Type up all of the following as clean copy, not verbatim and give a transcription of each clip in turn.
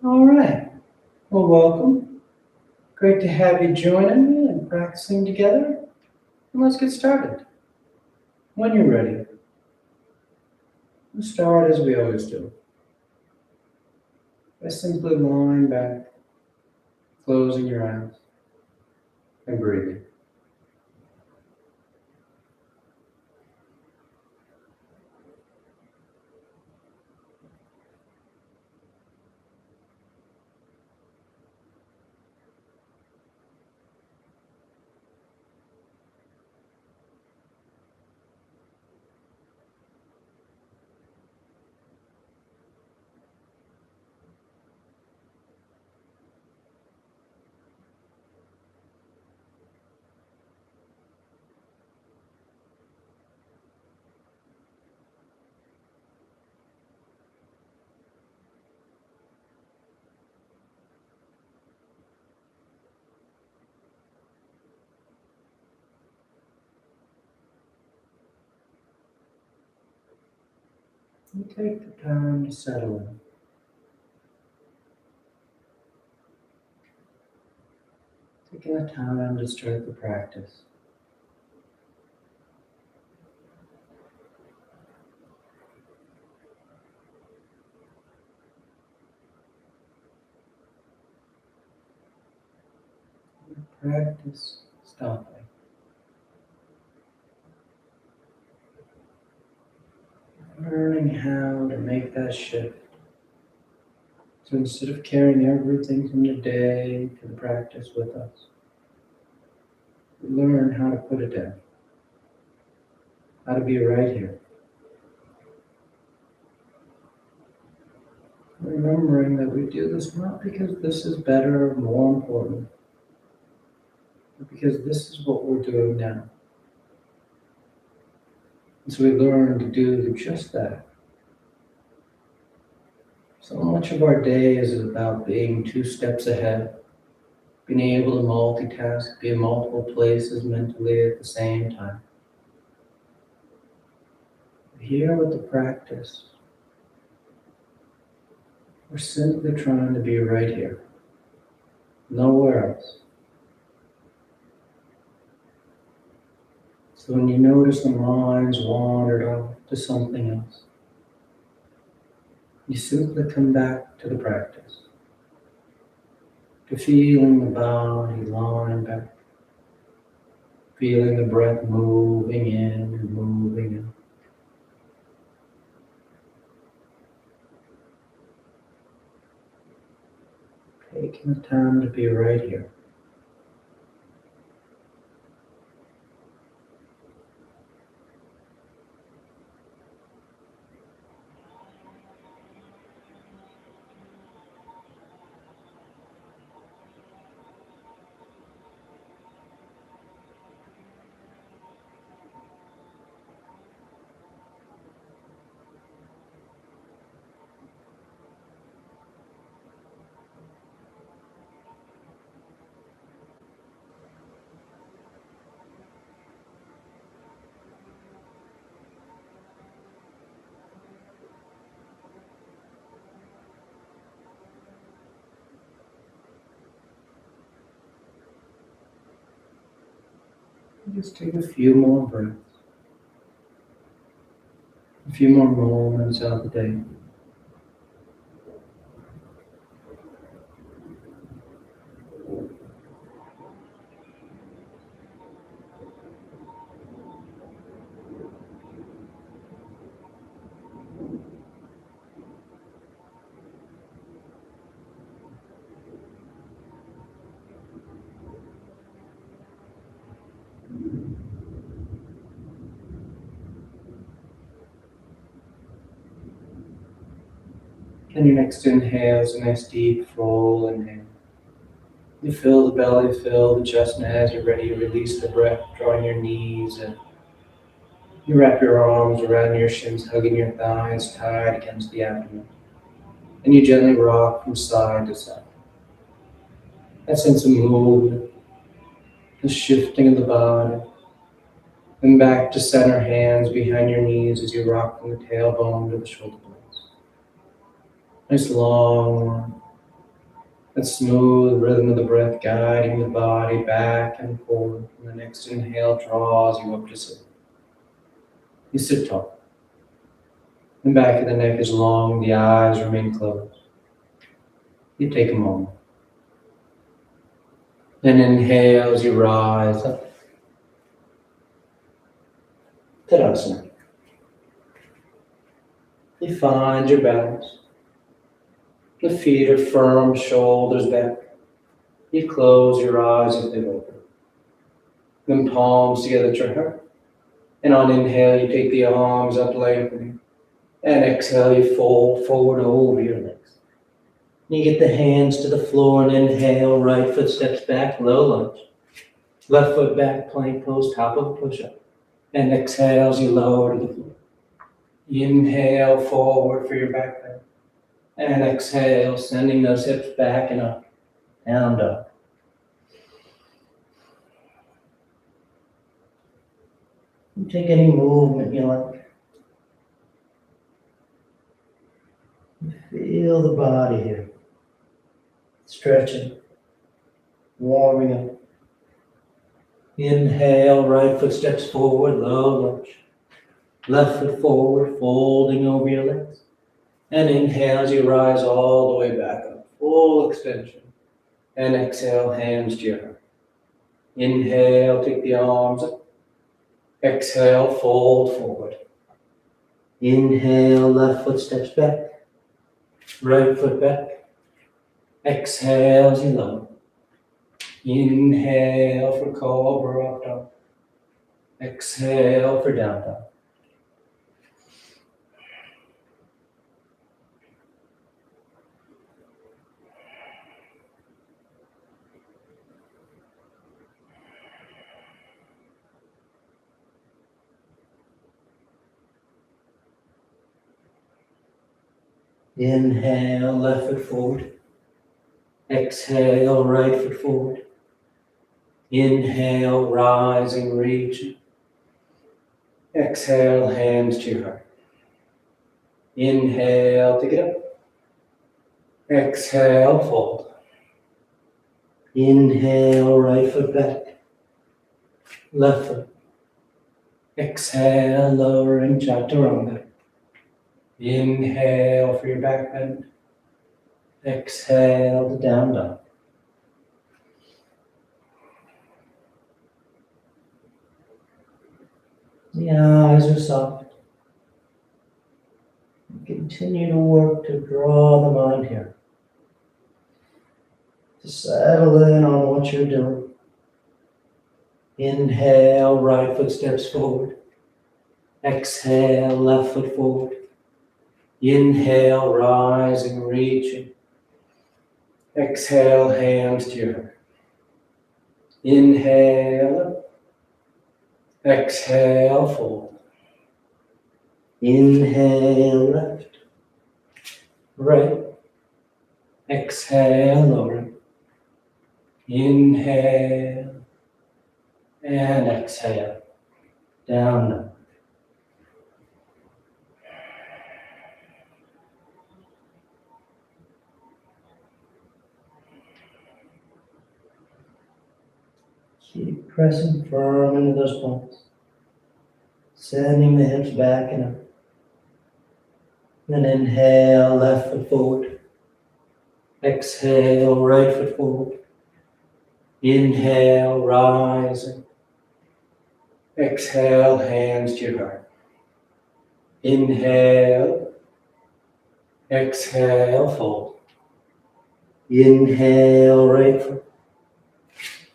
All right. Well, welcome. Great to have you joining me and practicing together. And let's get started. When you're ready, we'll start as we always do by simply lying back, closing your eyes, and breathing. And take the time to settle in. Taking the time to start the practice. Practice stopping. Learning how to make that shift. So instead of carrying everything from the day to the practice with us, we learn how to put it down, how to be right here. Remembering that we do this not because this is better or more important, but because this is what we're doing now. And so we learn to do just that. So much of our day is about being 2 steps ahead, being able to multitask, be in multiple places mentally at the same time. Here with the practice, we're simply trying to be right here, nowhere else. So when you notice the mind's wandered off to something else, you simply come back to the practice, to feeling the body lying back, feeling the breath moving in and moving out. Taking the time to be right here. Just take a few more breaths, a few more moments out of the day. And your next inhale is a nice deep full inhale. You feel the belly fill the chest, and as you're ready, you release the breath, drawing your knees in. You wrap your arms around your shins, hugging your thighs tight against the abdomen. And you gently rock from side to side. That sense of movement, the shifting of the body. Then back to center, hands behind your knees as you rock from the tailbone to the shoulder blades. Nice long one. The smooth rhythm of the breath guiding the body back and forward. And the next inhale draws you up to sit. You sit tall. The back of the neck is long, the eyes remain closed. You take a moment. And inhale as you rise up. Tadasana. You find your balance. The feet are firm, shoulders back. You close your eyes if they're open. Then palms together at your heart. And on inhale, you take the arms up, lengthening. And exhale, you fold forward over your legs. You get the hands to the floor and inhale, right foot steps back, low lunge. Left foot back, plank pose, top of a push-up. And exhale as you lower to the floor. Inhale forward for your back bend. And exhale, sending those hips back and up, down, dog. You take any movement you like. Feel the body here. Stretching, warming up. Inhale, right foot steps forward, low lunge. Left foot forward, folding over your legs. And inhale as you rise all the way back up, full extension. And exhale, hands to your heart. Inhale, take the arms up. Exhale, fold forward. Inhale, left foot steps back. Right foot back. Exhale as you lower. Inhale for cobra up dog. Exhale for down dog. Inhale, left foot forward. Exhale, right foot forward. Inhale, rising, reaching. Exhale, hands to your heart. Inhale, take it up. Exhale, fold. Inhale, right foot back. Left foot. Exhale, lowering chaturanga. Inhale for your back bend. Exhale to down dog. The eyes are soft. Continue to work to draw the mind here. To settle in on what you're doing. Inhale, right foot steps forward. Exhale, left foot forward. Inhale, rising, reaching. Exhale, hands to your heart. Inhale. Exhale, fold. Inhale, left. Right. Exhale, lower. Inhale. And exhale. Down. Keep pressing firm into those points. Sending the hips back and up. Then inhale, left foot forward. Exhale, right foot forward. Inhale, rising. Exhale, hands to your heart. Inhale. Exhale, fold. Inhale, right foot.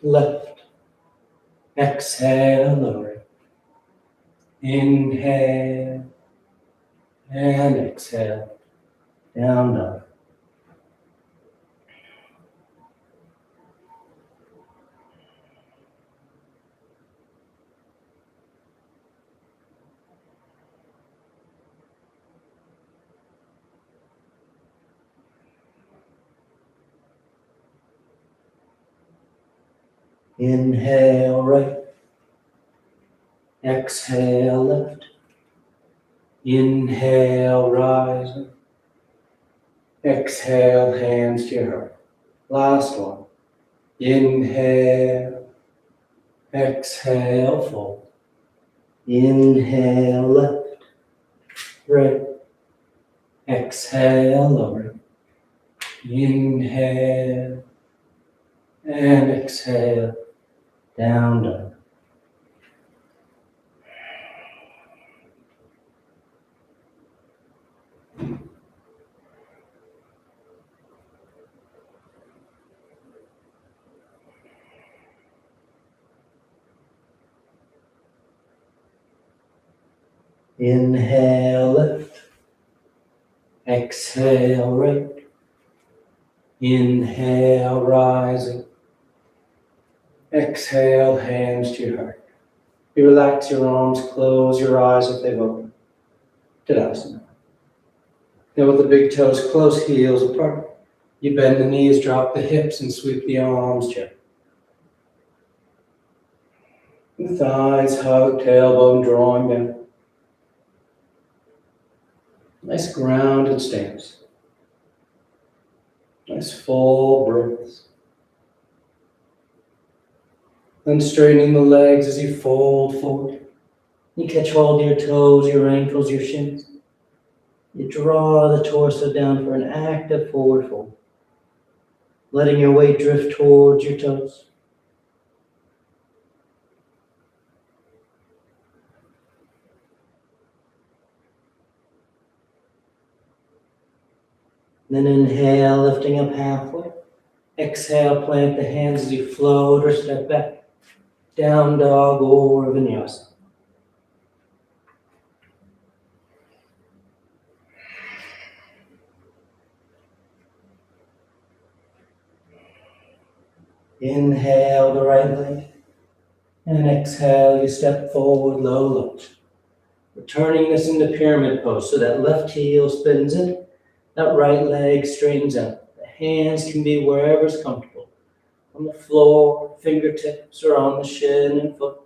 Left. Exhale, lower. Inhale. And exhale. Down dog. Inhale, right. Exhale, left. Inhale, rising. Exhale, hands to your heart. Last one. Inhale. Exhale, fold. Inhale, left, right. Exhale, lower. Inhale. And exhale, down, down. Inhale, left. Exhale, right. Inhale, rising. Exhale, hands to your heart. You relax your arms, close your eyes if they've opened. Tadasana. Now with the big toes close, heels apart. You bend the knees, drop the hips, and sweep the arms gently. The thighs hug, tailbone drawing down. Nice grounded stance. Nice full breaths. Then straightening the legs as you fold forward. You catch hold of your toes, your ankles, your shins. You draw the torso down for an active forward fold. Letting your weight drift towards your toes. Then inhale, lifting up halfway. Exhale, plant the hands as you float or step back. Down dog or vinyasa. Inhale the right leg. And exhale, you step forward, low lunge. Returning this into pyramid pose so that left heel spins in, that right leg straightens out. The hands can be wherever's comfortable. On the floor, fingertips, or on the shin and foot.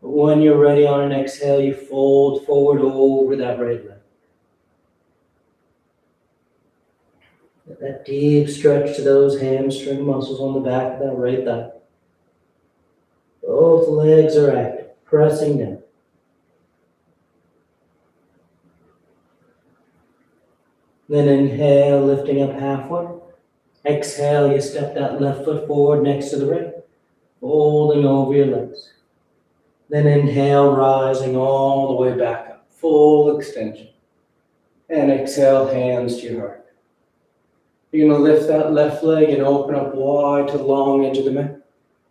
But when you're ready on an exhale, you fold forward over that right leg. Get that deep stretch to those hamstring muscles on the back of that right thigh. Both legs are active, pressing down. Then inhale, lifting up halfway. Exhale, you step that left foot forward next to the right, folding over your legs. Then inhale, rising all the way back up, full extension. And exhale, hands to your heart. You're going to lift that left leg and open up wide to the long edge of the mat,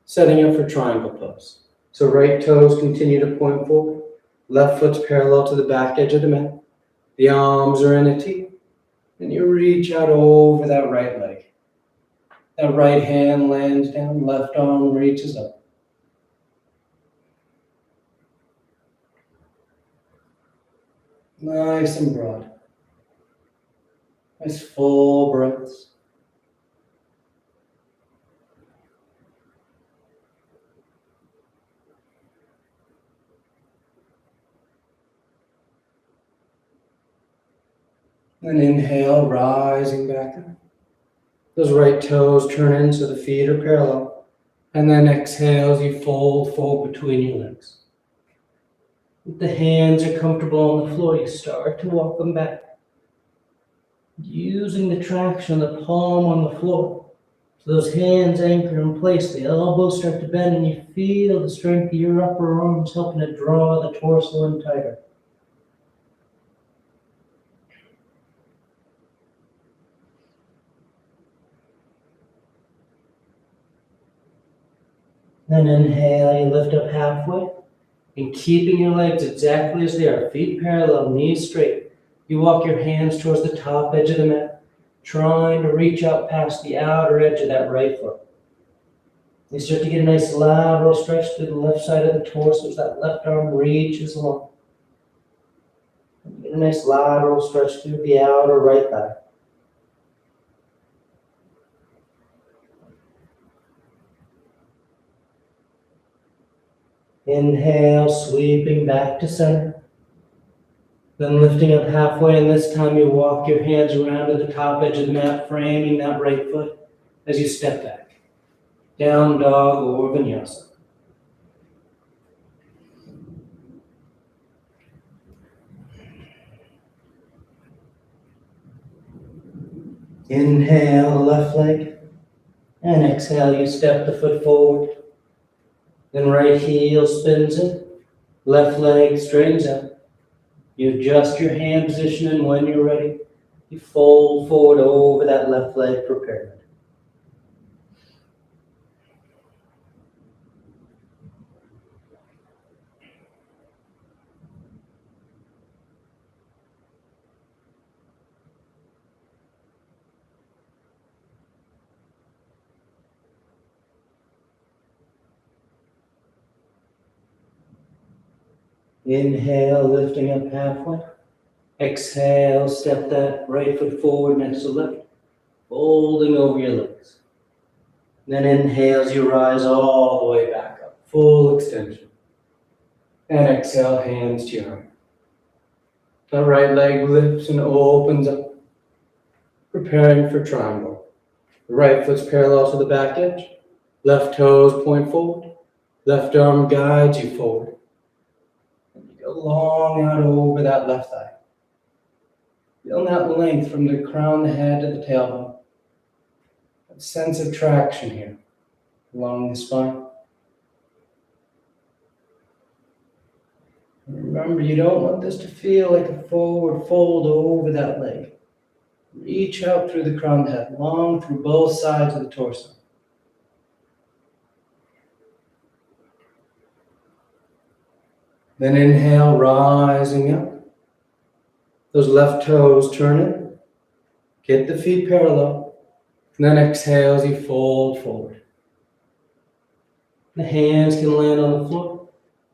setting up for triangle pose. So right toes continue to point forward, left foot's parallel to the back edge of the mat. The arms are in a T, and you reach out over that right leg. That right hand lands down, left arm reaches up. Nice and broad. Nice full breaths. And inhale, rising back up. Those right toes turn in so the feet are parallel. And then exhale as you fold forward between your legs. If the hands are comfortable on the floor, you start to walk them back. Using the traction of the palm on the floor. So those hands anchor in place, the elbows start to bend, and you feel the strength of your upper arms helping to draw the torso in tighter. Then inhale, you lift up halfway, and keeping your legs exactly as they are, feet parallel, knees straight, you walk your hands towards the top edge of the mat, trying to reach out past the outer edge of that right foot. You start to get a nice lateral stretch through the left side of the torso as that left arm reaches along. You get a nice lateral stretch through the outer right thigh. Inhale, sweeping back to center. Then lifting up halfway, and this time you walk your hands around to the top edge of the mat, framing that right foot. as you step back. Down dog or vinyasa. Inhale the left leg, and exhale, you step the foot forward. Then right heel spins in, left leg straightens out. You adjust your hand position, and when you're ready, you fold forward over that left leg for pyramid. Inhale, lifting up halfway. Exhale, step that right foot forward next to left, folding over your legs. Then inhale as you rise all the way back up, full extension. And exhale, hands to your heart. The right leg lifts and opens up, preparing for triangle. The right foot's parallel to the back edge. Left toes point forward. Left arm guides you forward. And you go long out over that left thigh. Feel that length from the crown of the head to the tailbone. That sense of traction here along the spine. And remember, you don't want this to feel like a forward fold over that leg. Reach out through the crown of the head, long through both sides of the torso. Then inhale, rising up. Those left toes turn in. Get the feet parallel. And then exhale as you fold forward. The hands can land on the floor.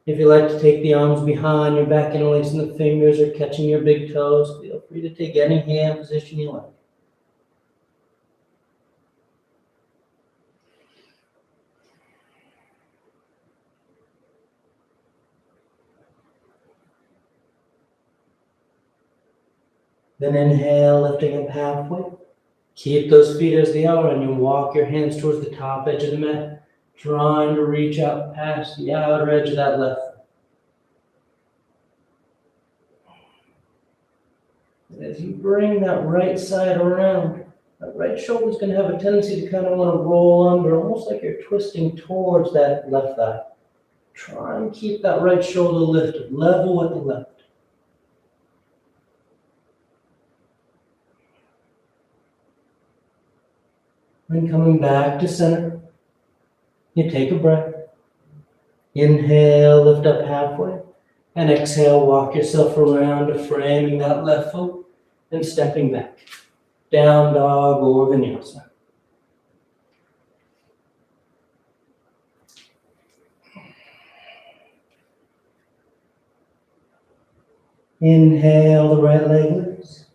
If you like to take the arms behind your back, interlacing the fingers or catching your big toes, feel free to take any hand position you like. Then inhale, lifting up halfway. Keep those feet as they are, and you walk your hands towards the top edge of the mat, trying to reach out past the outer edge of that left foot. As you bring that right side around, that right shoulder is going to have a tendency to kind of want to roll under, almost like you're twisting towards that left thigh. Try and keep that right shoulder lifted, level with the left. And coming back to center, you take a breath. Inhale, lift up halfway. And exhale, walk yourself around to framing that left foot and stepping back. Down dog or vinyasa. Inhale, the right leg lifts.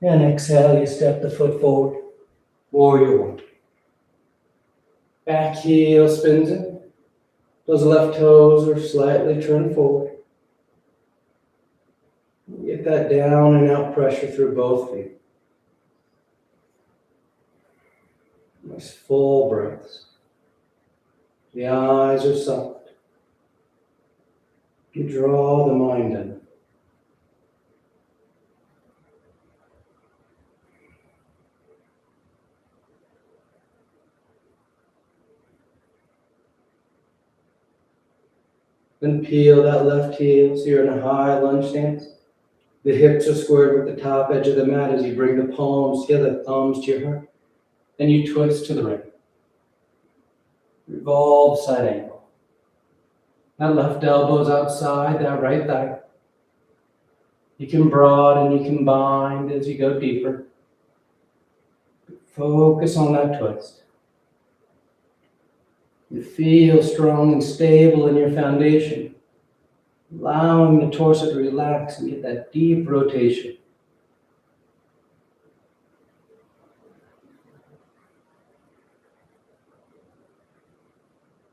And exhale, you step the foot forward. Warrior one. Back heel spins in. Those left toes are slightly turned forward. Get that down and out pressure through both feet. Nice full breaths. The eyes are soft. You draw the mind in. Then peel that left heel so you're in a high lunge stance. The hips are squared with the top edge of the mat as you bring the palms together, thumbs to your heart. And you twist to the right. Revolve side angle. That left elbow's outside that right thigh. You can broaden, you can bind as you go deeper. Focus on that twist. You feel strong and stable in your foundation, allowing the torso to relax and get that deep rotation.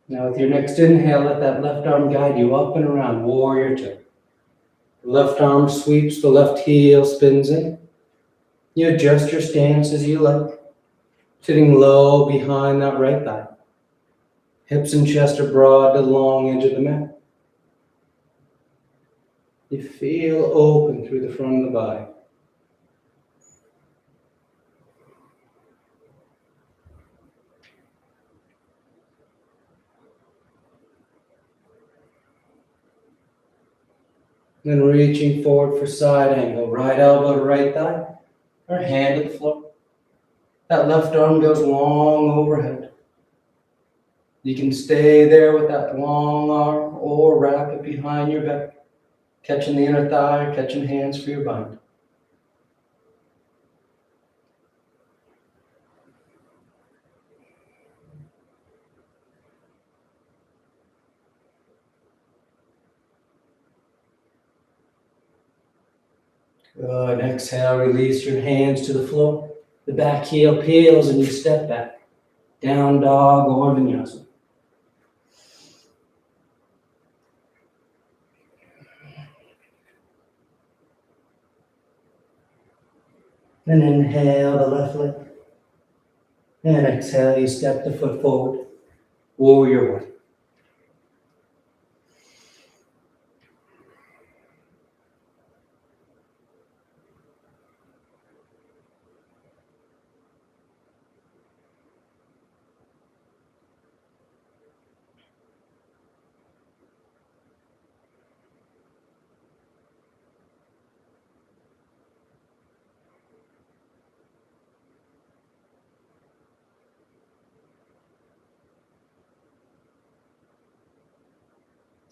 Now with your next inhale, let that left arm guide you up and around, warrior two. The left arm sweeps, the left heel spins in. You adjust your stance as you like. Sitting low behind that right thigh. Hips and chest are broad to the long edge of the mat. You feel open through the front of the body. Then reaching forward for side angle, right elbow to right thigh, or hand to the floor. That left arm goes long overhead. You can stay there with that long arm or wrap it behind your back, catching the inner thigh or catching hands for your bind. Good. Exhale, release your hands to the floor. The back heel peels and you step back. Down dog or vinyasa. Then inhale the left leg. And exhale, you step the foot forward. Warrior one.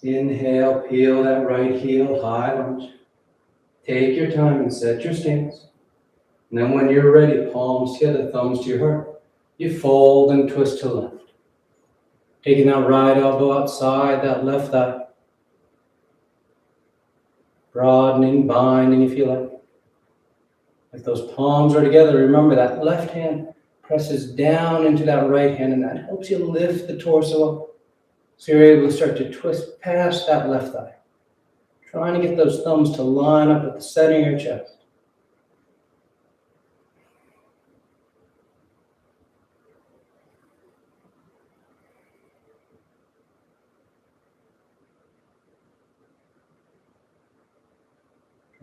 Inhale, peel that right heel, high lunge. Take your time and set your stance. And then when you're ready, palms together, thumbs to your heart. You fold and twist to the left. Taking that right elbow outside, that left thigh. Broadening, binding if you like. If those palms are together, remember that left hand presses down into that right hand, and that helps you lift the torso up. So you're able to start to twist past that left thigh. Trying to get those thumbs to line up at the center of your chest.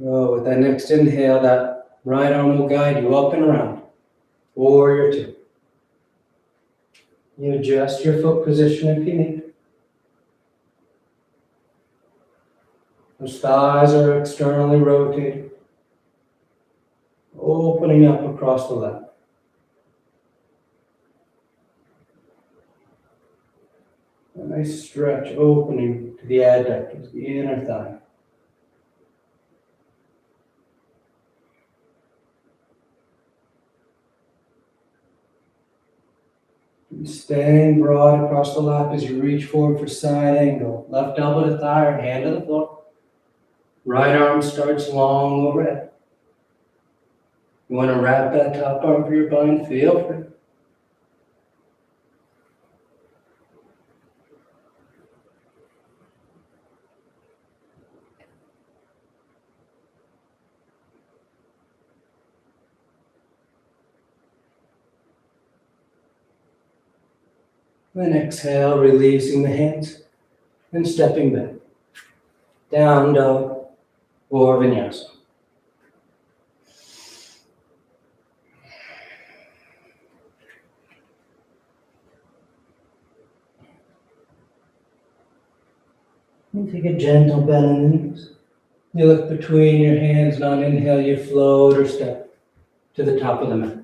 Oh, with that next inhale, that right arm will guide you up and around. Warrior two. You adjust your foot position if you need. Those thighs are externally rotated, opening up across the left. A nice stretch opening to the adductors, the inner thigh. Staying broad across the lap as you reach forward for side angle. Left elbow to thigh or hand to the floor. Right arm starts long overhead. You want to wrap that top arm for your bind, feel free. Then exhale, releasing the hands and stepping back. Down dog or vinyasa. And take a gentle bend in the knees. You look between your hands, and on inhale, you float or step to the top of the mat.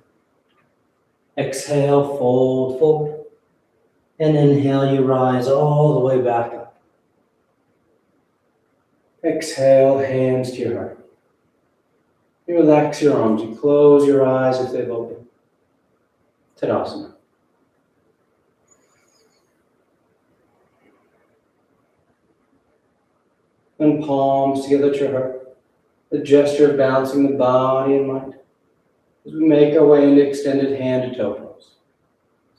Exhale, fold forward. And inhale, you rise all the way back up. Exhale, hands to your heart. You relax your arms. You close your eyes if they've opened. Tadasana. And palms together to your heart. The gesture of balancing the body and mind. As we make our way into extended hand to toe pose.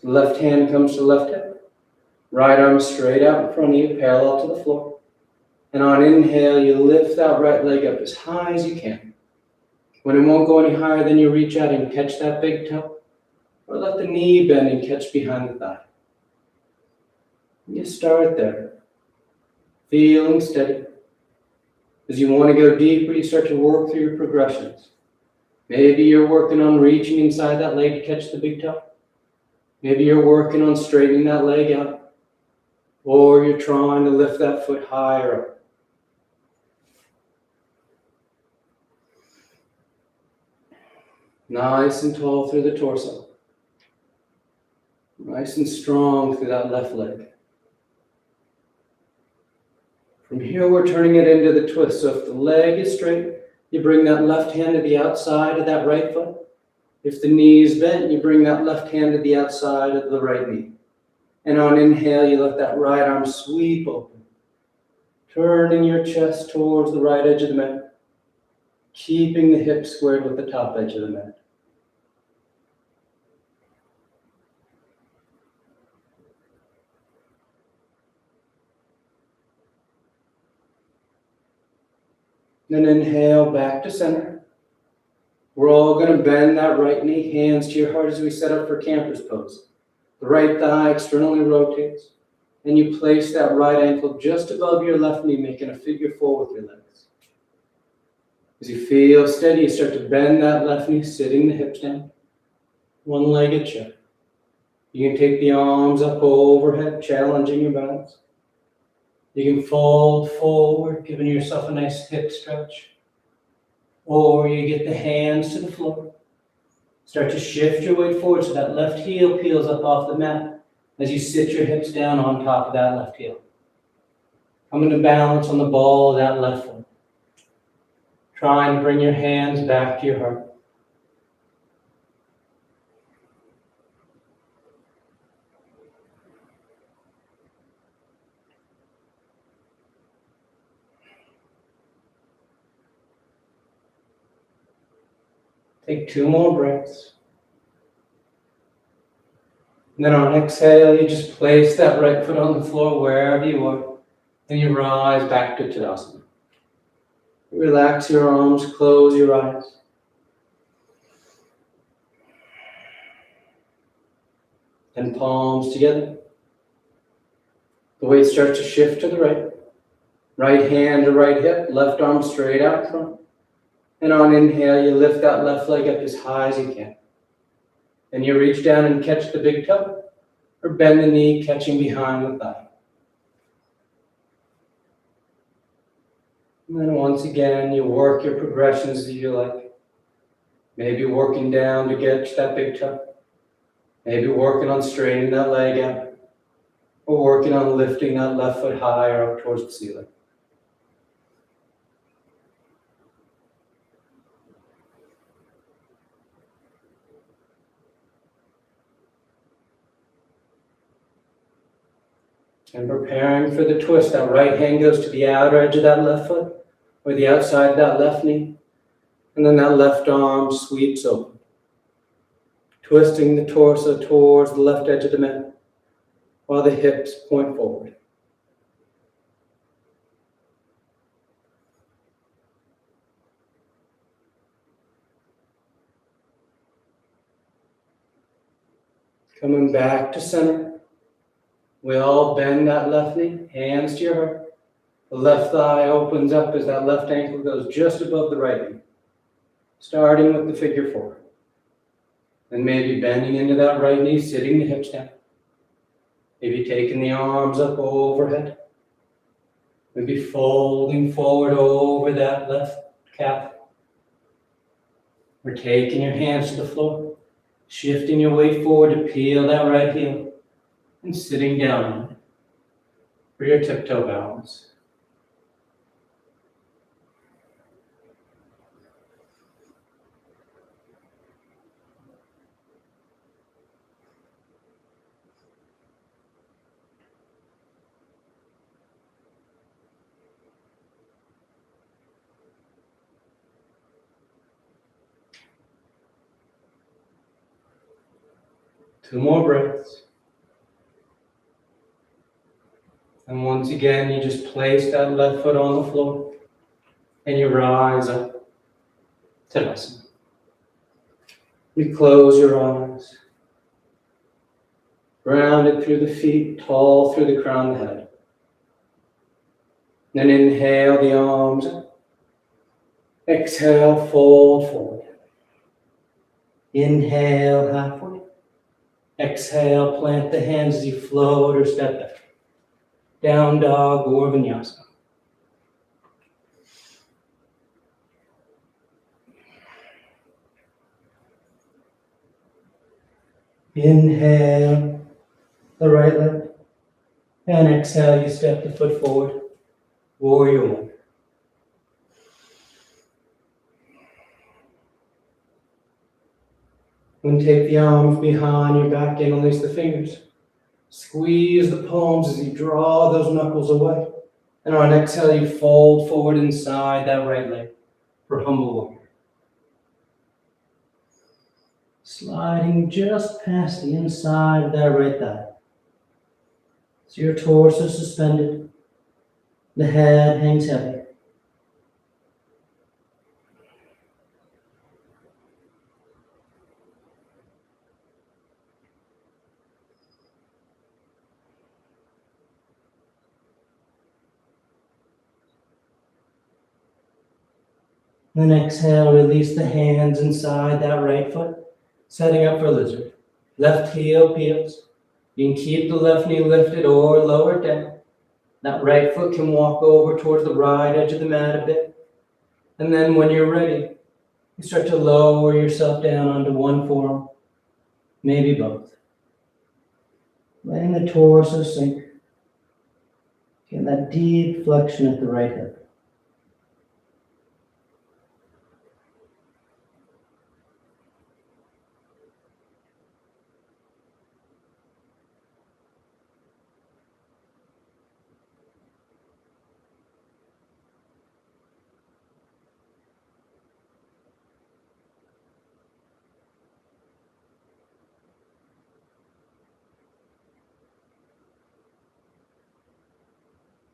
So the left hand comes to the left hip. Right arm straight out in front of you, parallel to the floor. And on inhale, you lift that right leg up as high as you can. When it won't go any higher, then you reach out and catch that big toe. Or let the knee bend and catch behind the thigh. You start there, feeling steady. As you want to go deeper, you start to work through your progressions. Maybe you're working on reaching inside that leg to catch the big toe. Maybe you're working on straightening that leg out. Or you're trying to lift that foot higher up. Nice and tall through the torso. Nice and strong through that left leg. From here, we're turning it into the twist. So if the leg is straight, you bring that left hand to the outside of that right foot. If the knee is bent, you bring that left hand to the outside of the right knee. And on inhale, you let that right arm sweep open. Turning your chest towards the right edge of the mat. Keeping the hips squared with the top edge of the mat. Then inhale back to center. We're all going to bend that right knee, hands to your heart as we set up for camper's pose. The right thigh externally rotates, and you place that right ankle just above your left knee, making a figure four with your legs. As you feel steady, you start to bend that left knee, sitting the hips down, one-legged chair. You can take the arms up overhead, challenging your balance. You can fold forward, giving yourself a nice hip stretch. Or you get the hands to the floor. Start to shift your weight forward so that left heel peels up off the mat as you sit your hips down on top of that left heel. Coming to balance on the ball of that left foot. Try and bring your hands back to your heart. Take 2 more breaths. And then on exhale, you just place that right foot on the floor wherever you are. And you rise back to Tadasana. Relax your arms, close your eyes. And palms together. The weight starts to shift to the right. Right hand to right hip, left arm straight out front. And on inhale, you lift that left leg up as high as you can. Then you reach down and catch the big toe, or bend the knee, catching behind the thigh. And then once again, you work your progressions that you like. Maybe working down to catch that big toe. Maybe working on straightening that leg out. Or working on lifting that left foot higher up towards the ceiling. And preparing for the twist, that right hand goes to the outer edge of that left foot, or the outside of that left knee. And then that left arm sweeps open. Twisting the torso towards the left edge of the mat, while the hips point forward. Coming back to center. We all bend that left knee, hands to your heart. The left thigh opens up as that left ankle goes just above the right knee. Starting with the figure four. Then maybe bending into that right knee, sitting the hips down. Maybe taking the arms up overhead. Maybe folding forward over that left calf. Or taking your hands to the floor. Shifting your weight forward to peel that right heel. And sitting down for your tiptoe balance. Two more breaths. And once again, you just place that left foot on the floor and you rise up to Tadasana. You close your eyes Grounded through the feet, tall through the crown of the head. Then inhale the arms. Exhale, fold forward. Inhale, halfway. Exhale, plant the hands as you float or step back. Down dog or vinyasa. Inhale the right leg. And exhale, you step the foot forward. Warrior one. And take the arms behind your back, interlace the fingers. Squeeze the palms as you draw those knuckles away. And on exhale, you fold forward inside that right leg for humble warrior. Sliding just past the inside of that right thigh. So your torso is suspended. The head hangs heavy. Then exhale, release the hands inside that right foot, setting up for lizard. Left heel peels. You can keep the left knee lifted or lower it down. That right foot can walk over towards the right edge of the mat a bit. And then when you're ready, you start to lower yourself down onto one forearm, maybe both. Letting the torso sink. Get that deep flexion at the right hip.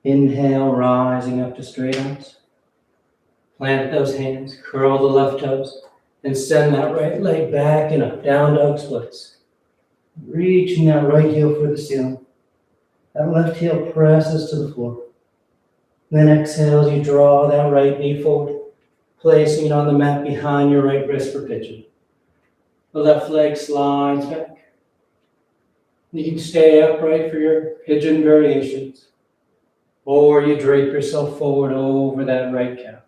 Inhale, rising up to straight arms. Plant those hands, curl the left toes, and send that right leg back and up, down dog splits. Reaching that right heel for the ceiling. That left heel presses to the floor. Then exhale as you draw that right knee forward, placing it on the mat behind your right wrist for pigeon. The left leg slides back. You can stay upright for your pigeon variations. Or you drape yourself forward over that right calf.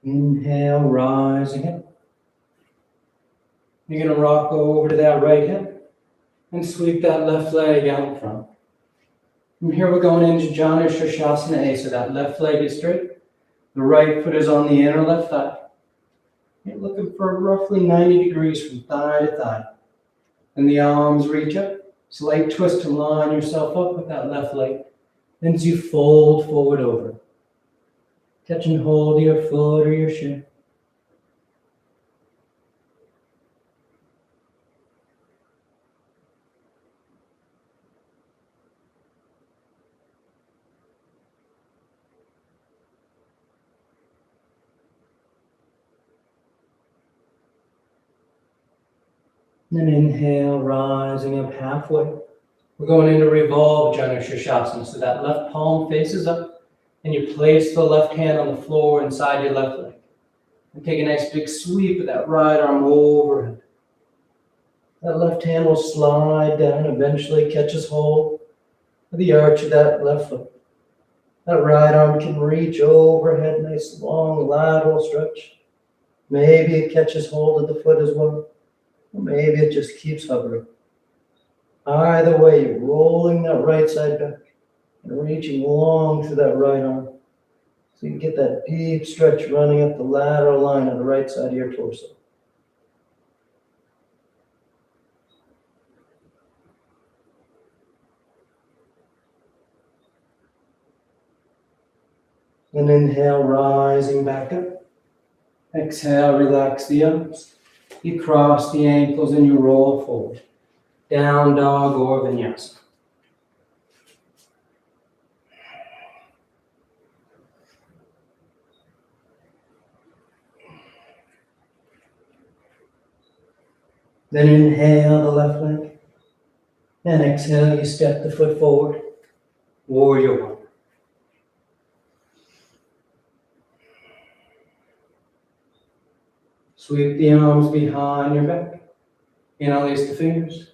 Inhale, rising up. You're going to rock over to that right hip and sweep that left leg out in front. From here, we're going into Janu Sirsasana A. So that left leg is straight. The right foot is on the inner left thigh. You're looking for roughly 90 degrees from thigh to thigh. And the arms reach up. Slight twist to line yourself up with that left leg. Then as you fold forward over. Touch and hold your foot or your shin. Then inhale, rising up halfway. We're going into revolve Janu Sirsasana. So that left palm faces up. And you place the left hand on the floor inside your left leg. And take a nice big sweep of that right arm overhead. That left hand will slide down, eventually catches hold of the arch of that left foot. That right arm can reach overhead, nice long lateral stretch. Maybe it catches hold of the foot as well. Or maybe it just keeps hovering. Either way, you're rolling that right side back and reaching long through that right arm. So you can get that deep stretch running up the lateral line of the right side of your torso. And inhale, rising back up. Exhale, relax the arms. You cross the ankles and you roll forward. Down dog or vinyasa. Then inhale the left leg. And exhale, you step the foot forward. Warrior one. Sweep the arms behind your back. Interlace the fingers.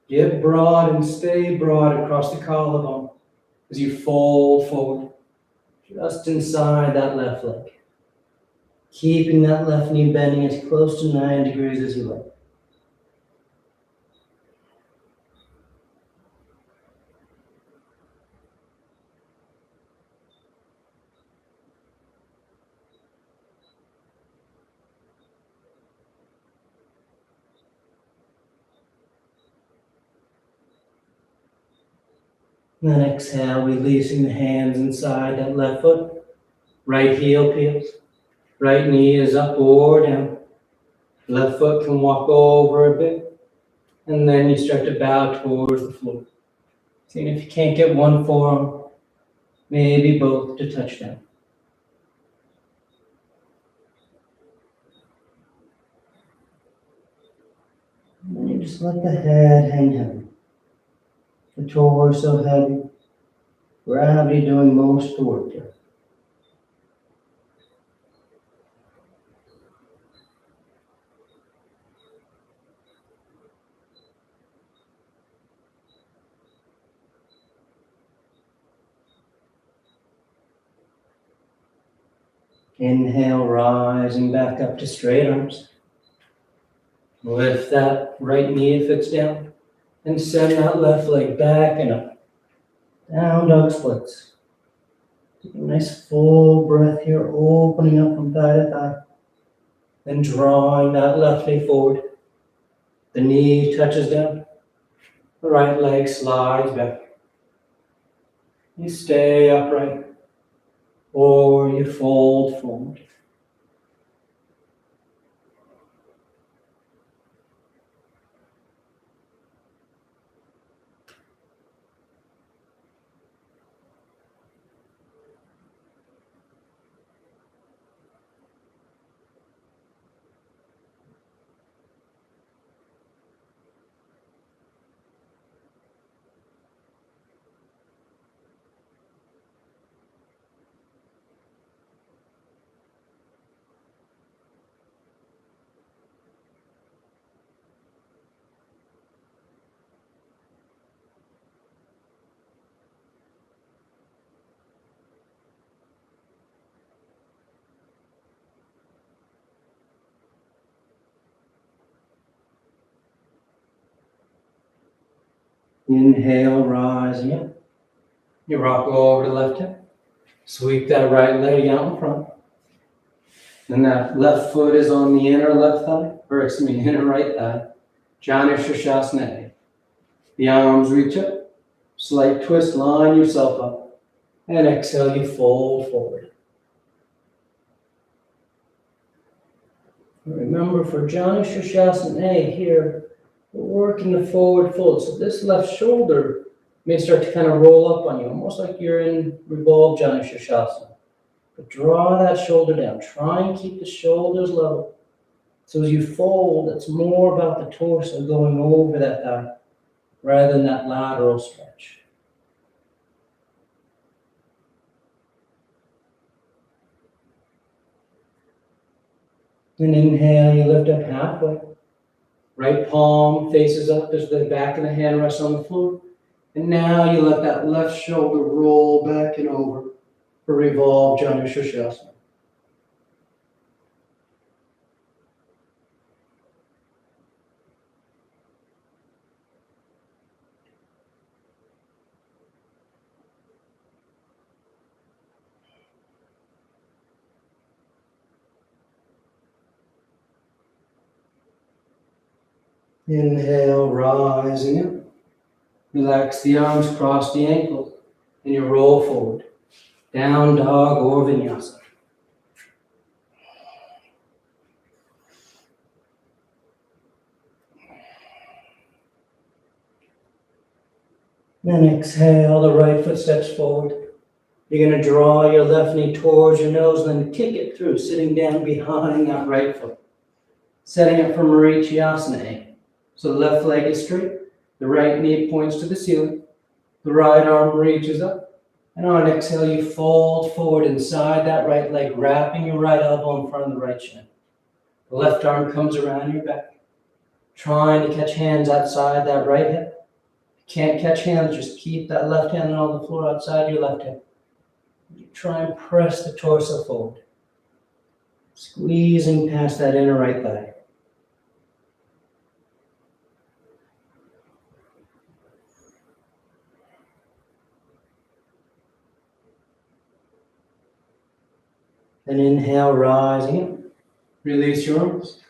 Get broad and stay broad across the collarbone as you fold forward, just inside that left leg. Keeping that left knee bending as close to 9 degrees as you like. And then exhale, releasing the hands inside that left foot. Right heel peels. Right knee is up or down. Left foot can walk over a bit. And then you start to bow towards the floor. Seeing if you can't get one forearm, maybe both to touch down. And then you just let the head hang heavy. The torso heavy. Gravity doing most of the work here. Inhale, rising back up to straight arms. Lift that right knee if it's down. And send that left leg back and up. Down dog splits. Take a nice full breath here, opening up from thigh to thigh. Then drawing that left knee forward. The knee touches down. The right leg slides back. You stay upright. Or you fold forward. Inhale, rising up. You rock over to left hip. Sweep that right leg out in front. Then that left foot is on the inner left thigh, inner right thigh. Janu Sirsasana. The arms reach up. Slight twist, line yourself up. And exhale, you fold forward. Remember, for Janu Sirsasana here, we're working the forward fold. So this left shoulder may start to kind of roll up on you, almost like you're in revolved Janu Sirsasana. But draw that shoulder down. Try and keep the shoulders level. So as you fold, it's more about the torso going over that thigh rather than that lateral stretch. And inhale, you lift up halfway. Right palm faces up as the back of the hand rests on the floor. And now you let that left shoulder roll back and over for revolved Janu Sirsasana. Inhale, rising up. Relax the arms, cross the ankles, and you roll forward. Down dog or vinyasa. Then exhale, the right foot steps forward. You're going to draw your left knee towards your nose and then kick it through, sitting down behind that right foot. Setting up for Marichyasana. So the left leg is straight, the right knee points to the ceiling, the right arm reaches up, and on an exhale you fold forward inside that right leg, wrapping your right elbow in front of the right shin. The left arm comes around your back, trying to catch hands outside that right hip. If you can't catch hands, just keep that left hand on the floor outside your left hip. You try and press the torso forward, squeezing past that inner right thigh. Then inhale, rising up. Release your arms.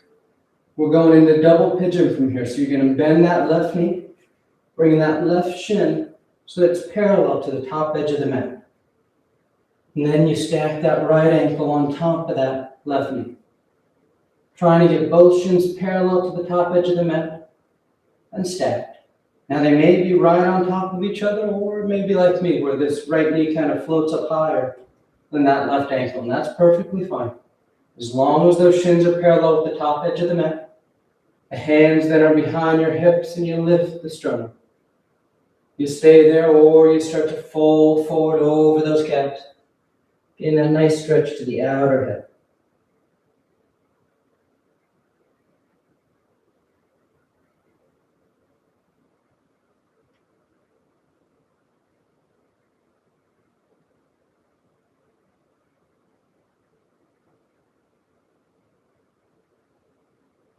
We're going into double pigeon from here. So you're going to bend that left knee, bringing that left shin so that it's parallel to the top edge of the mat. And then you stack that right ankle on top of that left knee. Trying to get both shins parallel to the top edge of the mat and stacked. Now they may be right on top of each other, or maybe like me, where this right knee kind of floats up higher than that left ankle, and that's perfectly fine. As long as those shins are parallel with the top edge of the mat, the hands then are behind your hips and you lift the sternum. You stay there or you start to fold forward over those calves, getting a nice stretch to the outer hip.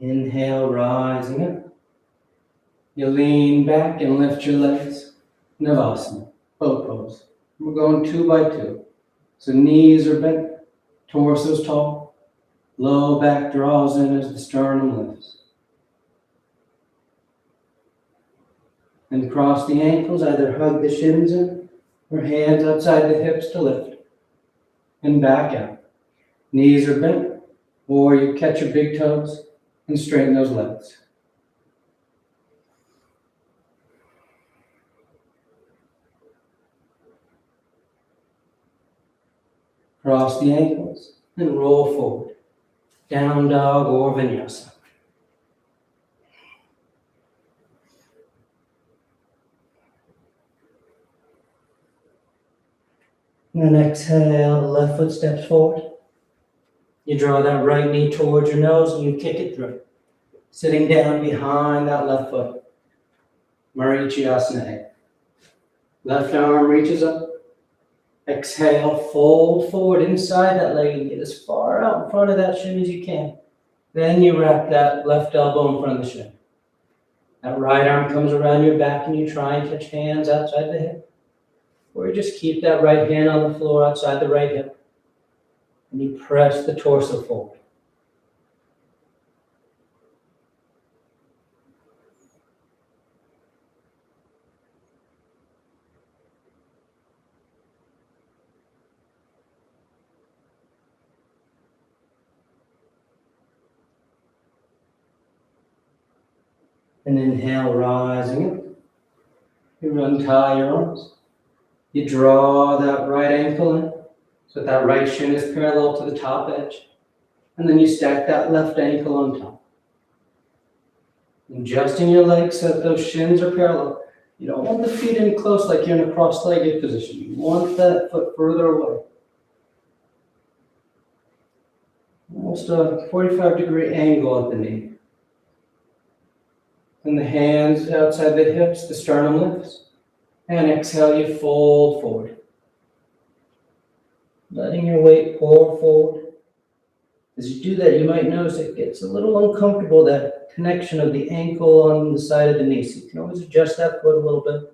Inhale, rising up. You lean back and lift your legs. Navasana, boat pose. We're going 2 by 2. So knees are bent, torso's tall, low back draws in as the sternum lifts. And cross the ankles, either hug the shins in or hands outside the hips to lift. And back out. Knees are bent, or you catch your big toes and straighten those legs. Cross the ankles and roll forward. Down dog or vinyasa. And then exhale, the left foot steps forward. You draw that right knee towards your nose and you kick it through. Sitting down behind that left foot. Marichyasana. Left arm reaches up. Exhale, fold forward inside that leg and get as far out in front of that shin as you can. Then you wrap that left elbow in front of the shin. That right arm comes around your back and you try and catch hands outside the hip. Or you just keep that right hand on the floor outside the right hip. And you press the torso forward. And inhale, rising up. You untie your arms. You draw that right ankle in, so that right shin is parallel to the top edge. And then you stack that left ankle on top. Adjusting your legs so that those shins are parallel. You don't want the feet in close like you're in a cross-legged position. You want that foot further away. Almost a 45-degree angle at the knee. And the hands outside the hips, the sternum lifts. And exhale, you fold forward. Letting your weight pour forward. As you do that, you might notice it gets a little uncomfortable, that connection of the ankle on the side of the knee. So you can always adjust that foot a little bit.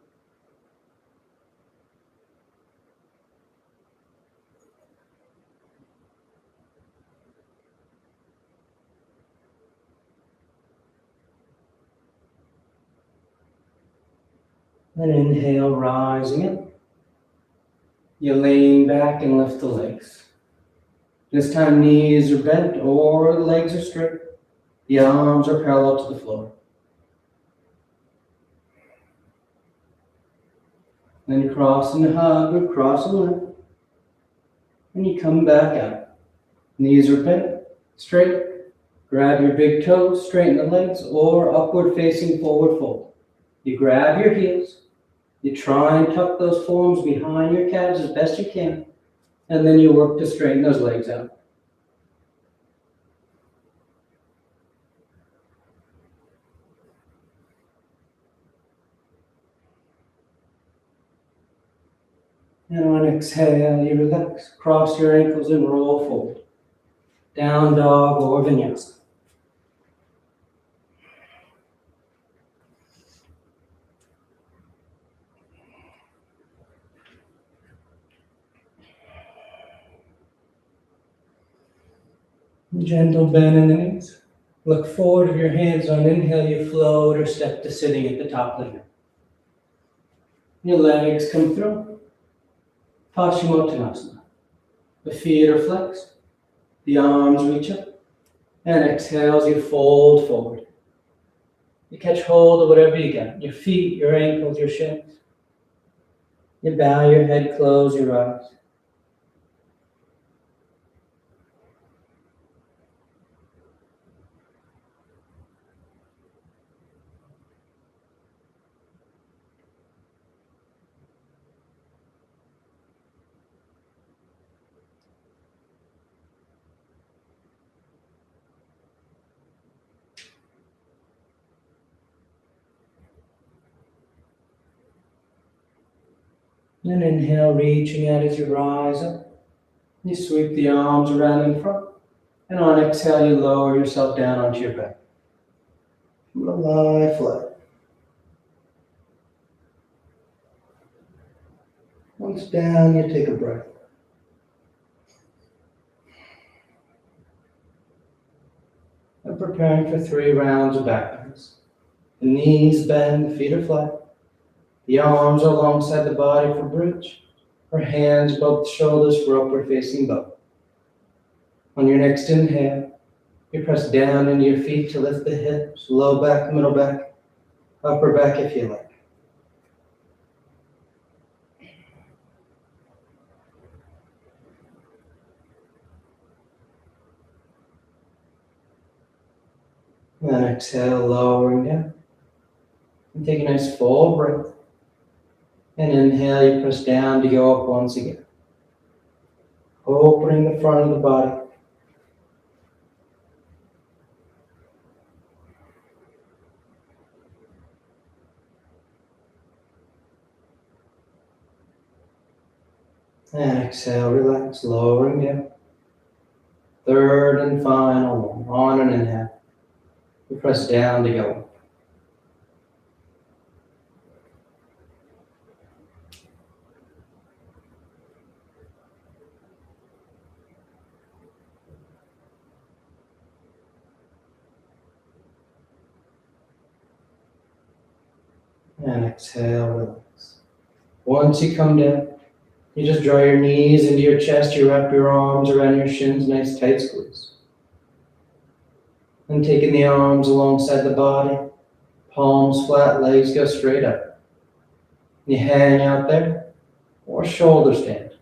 Then inhale, rising up. You lean back and lift the legs. This time knees are bent or the legs are straight. The arms are parallel to the floor. Then you cross and hug or cross and lift. And you come back up. Knees are bent, straight. Grab your big toes, straighten the legs, or upward facing forward fold. You grab your heels. You try and tuck those forearms behind your calves as best you can. And then you work to straighten those legs out. And on exhale, you relax. Cross your ankles and roll forward. Down dog or vinyasa. Gentle bend in the knees. Look forward with your hands on inhale, you float or step to sitting at the top of the mat. Your legs come through. Paschimottanasana. The feet are flexed. The arms reach up. And exhale as you fold forward. You catch hold of whatever you got. Your feet, your ankles, your shins. You bow your head, close your eyes. And inhale, reaching out as you rise up. You sweep the arms around in front. And on exhale, you lower yourself down onto your back. Lie flat. Once down, you take a breath. And preparing for 3 rounds of back bends. The knees bend, the feet are flat. The arms are alongside the body for bridge. Or hands above the shoulders for upward facing bow. On your next inhale, you press down into your feet to lift the hips, low back, middle back, upper back if you like. And then exhale, lowering down. And take a nice full breath. And inhale, you press down to go up once again. Opening the front of the body. And exhale, relax, lowering down. Third and final one. On an inhale. You press down to go up. And exhale, relax. Once you come down, you just draw your knees into your chest, you wrap your arms around your shins, nice tight squeeze. And taking the arms alongside the body, palms flat, legs go straight up. You hang out there, or shoulder stand.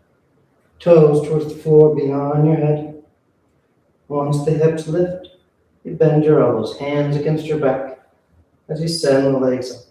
Toes towards the floor beyond your head. Once the hips lift, you bend your elbows, hands against your back as you send the legs up.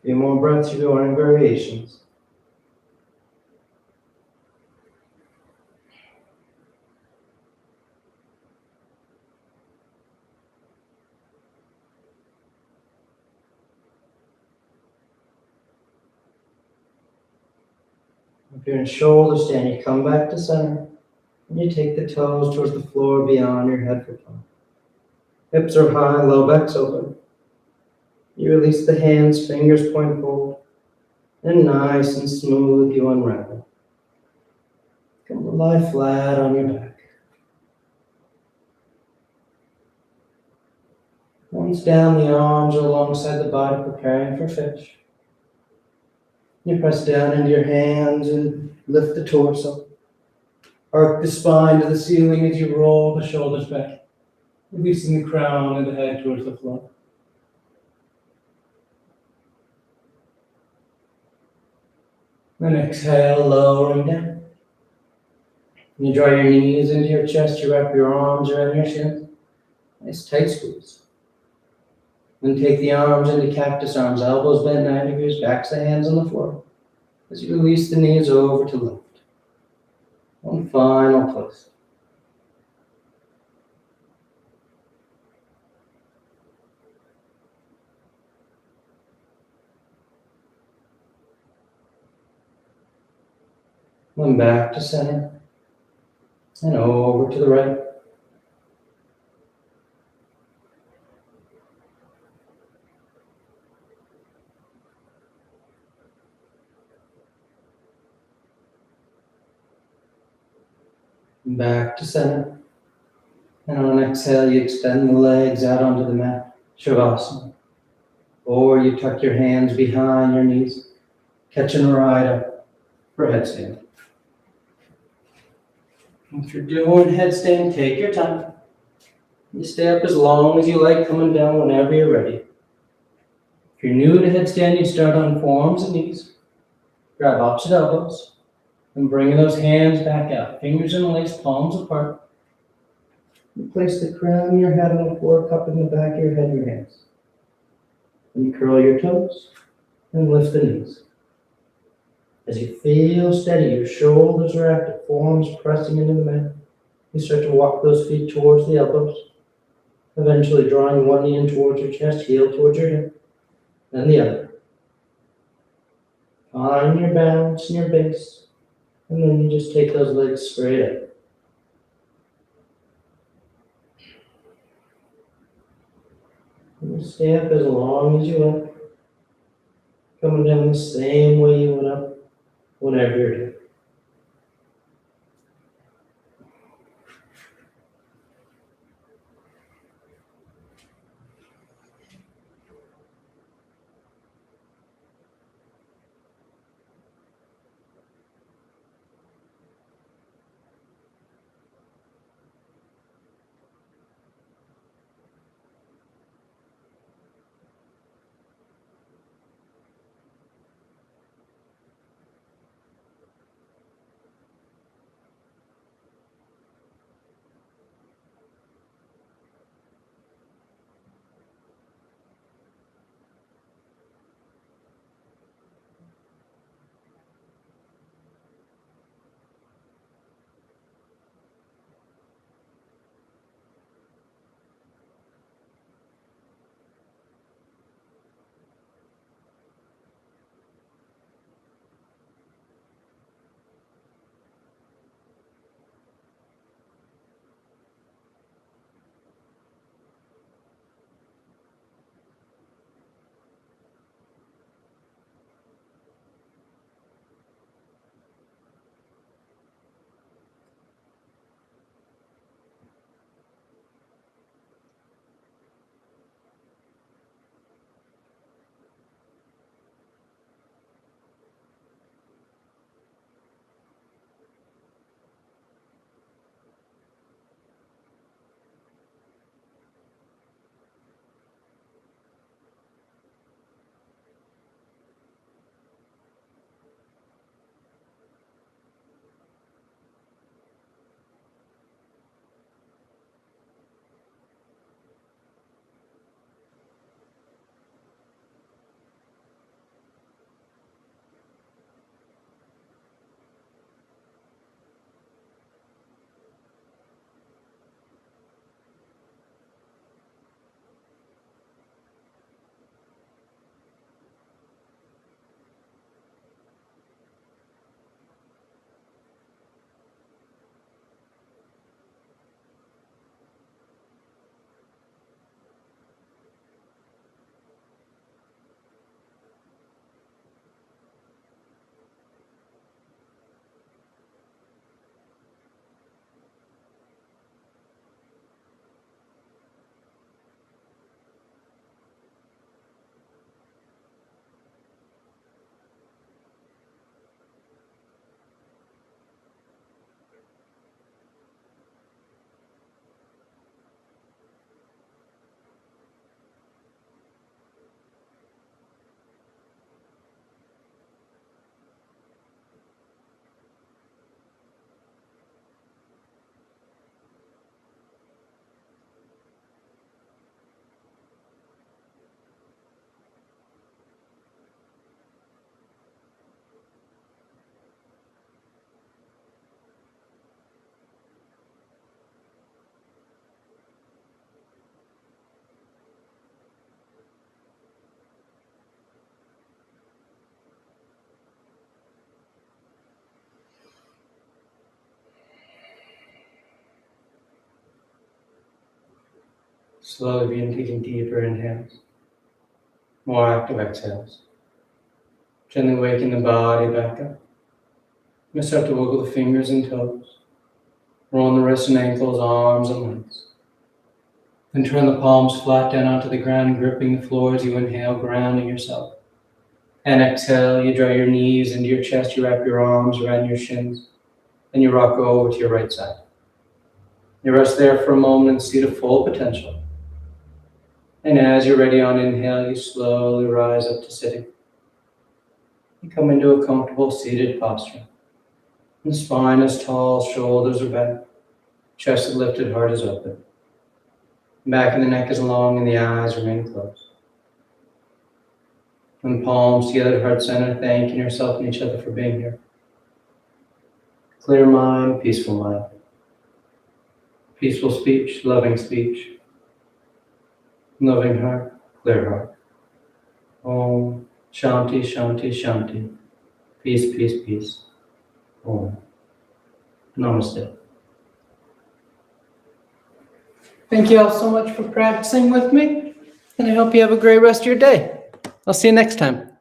few more breaths, you're doing variations. If you're in shoulder stand, you come back to center. And you take the toes towards the floor beyond your head for play. Hips are high, low back's open. You release the hands, fingers point forward. And nice and smooth, you unravel. Come to lie flat on your back. Once down, the arms are alongside the body, preparing for fish. You press down into your hands and lift the torso. Arc the spine to the ceiling as you roll the shoulders back, releasing the crown and the head towards the floor. Then exhale, lowering down. You draw your knees into your chest, you wrap your arms around your shins. Nice tight squeeze. Then take the arms into cactus arms, elbows bent 90 degrees, backs the hands on the floor. As you release the knees over to left. One final twist. Then back to center. And over to the right. Back to center. And on an exhale, you extend the legs out onto the mat, Shavasana. Or you tuck your hands behind your knees, catching a ride up for headstand. If you're doing headstand, take your time. You stay up as long as you like, coming down whenever you're ready. If you're new to headstand, you start on forearms and knees. Grab opposite elbows. And bringing those hands back out, fingers interlaced, palms apart. You place the crown of your head on the floor, cupping the back of your head, your hands. And you curl your toes and lift the knees. As you feel steady, your shoulders are active, forearms pressing into the mat. You start to walk those feet towards the elbows, eventually drawing one knee in towards your chest, heel towards your hip, then the other. Find your balance and your base. And then you just take those legs straight up. And you stay up as long as you like. Coming down the same way you went up whenever you're done. Slowly begin taking deeper inhales, more active exhales. Gently waking the body back up. You start to wiggle the fingers and toes. Roll the wrists and ankles, arms and legs. Then turn the palms flat down onto the ground, gripping the floor as you inhale, grounding yourself. And exhale, you draw your knees into your chest, you wrap your arms around your shins, and you rock over to your right side. You rest there for a moment and see the full potential. And as you're ready on inhale, you slowly rise up to sitting. You come into a comfortable seated posture. The spine is tall, shoulders are back, chest is lifted, heart is open. Back of the neck is long and the eyes remain closed. And palms together, heart center, thanking yourself and each other for being here. Clear mind, peaceful mind. Peaceful speech, loving speech. Loving heart, clear heart. Om Shanti, Shanti, Shanti. Peace, peace, peace. Om. Namaste. Thank you all so much for practicing with me, and I hope you have a great rest of your day. I'll see you next time.